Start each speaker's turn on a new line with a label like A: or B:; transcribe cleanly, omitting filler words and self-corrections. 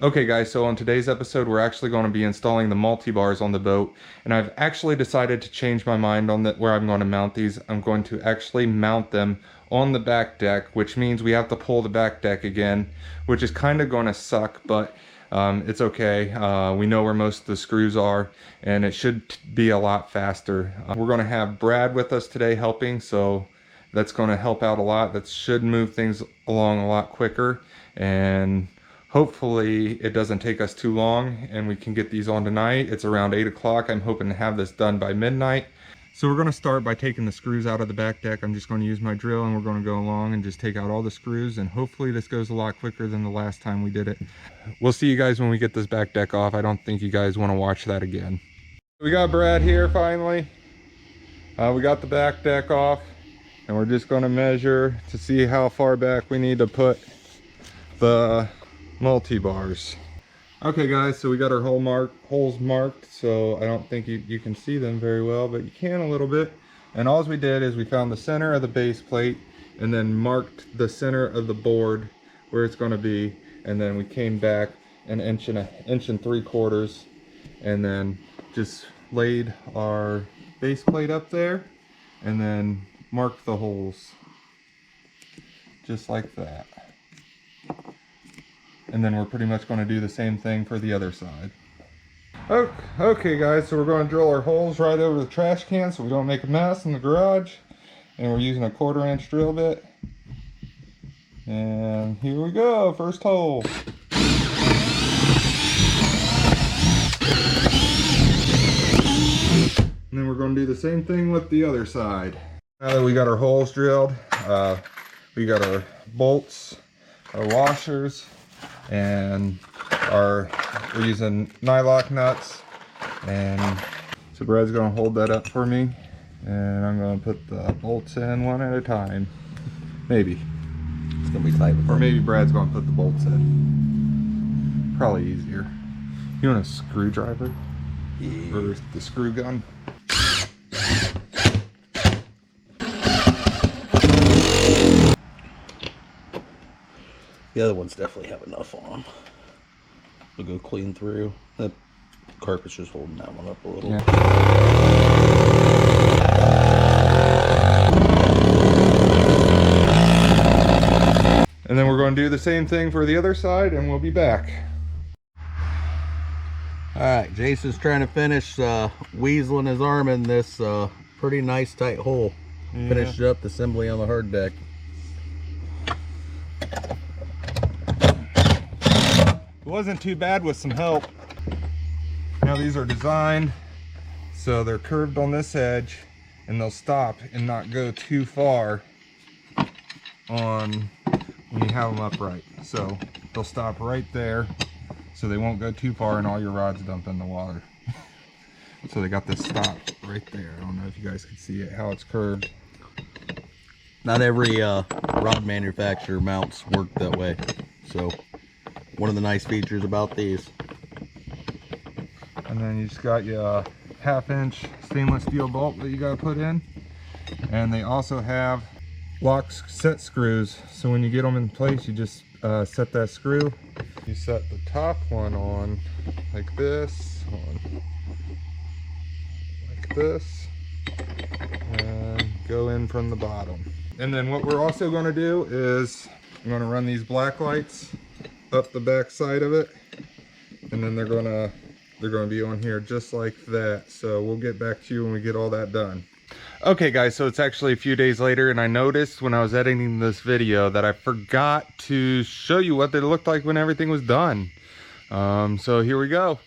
A: Okay guys, so on today's episode we're actually going to be installing the multi-bars on the boat, and I've actually decided to change my mind on where I'm going to mount these. I'm going to actually mount them on the back deck, which means we have to pull the back deck again, which is kind of going to suck, but it's okay. We know where most of the screws are, and it should be a lot faster. We're going to have Brad with us today helping, so that's going to help out a lot. That should move things along a lot quicker, and hopefully it doesn't take us too long and we can get these on tonight. It's around 8 o'clock. I'm hoping to have this done by midnight. So we're going to start by taking the screws out of the back deck. I'm just going to use my drill and we're going to go along and just take out all the screws, and hopefully this goes a lot quicker than the last time we did it. We'll see you guys when we get this back deck off. I don't think you guys want to watch that again. We got Brad here finally. We got the back deck off and we're just going to measure to see how far back we need to put the multi-bars. Okay guys, so we got our holes marked, so I don't think you can see them very well, but you can a little bit. And all we did is we found the center of the base plate and then marked the center of the board where it's going to be, and then we came back an inch and 3/4 and then just laid our base plate up there and then marked the holes just like that. And then we're pretty much going to do the same thing for the other side. Okay guys, so we're going to drill our holes right over the trash can so we don't make a mess in the garage. And we're using a 1/4 inch drill bit. And here we go, first hole. And then we're going to do the same thing with the other side. Now that we got our holes drilled, we got our bolts, our washers, and we're using nylock nuts. And so Brad's gonna hold that up for me, and I'm gonna put the bolts in one at a time. Maybe
B: it's gonna be tight,
A: or maybe Brad's gonna put the bolts in. Probably easier. You want a screwdriver?
B: Yeah.
A: Or the screw gun?
B: The other ones definitely have enough on them. We'll go clean through. That carpet's just holding that one up a little.
A: Yeah. And then we're going to do the same thing for the other side, and we'll be back.
B: Alright, Jason's trying to finish weaseling his arm in this pretty nice tight hole. Yeah. Finished up the assembly on the hard deck.
A: It wasn't too bad with some help. Now these are designed so they're curved on this edge and they'll stop and not go too far on when you have them upright. So they'll stop right there so they won't go too far and all your rods dump in the water. So they got this stop right there. I don't know if you guys can see it, how it's curved.
B: Not every rod manufacturer mounts work that way. So one of the nice features about these.
A: And then you just got your 1/2 inch stainless steel bolt that you got to put in. And they also have lock set screws. So when you get them in place, you just set that screw. You set the top one on like this, and go in from the bottom. And then what we're also going to do is I'm going to run these black lights up the back side of it, and then they're gonna be on here just like that. So we'll get back to you when we get all that done. Okay guys, so it's actually a few days later, and I noticed when I was editing this video that I forgot to show you what they looked like when everything was done. So here we go.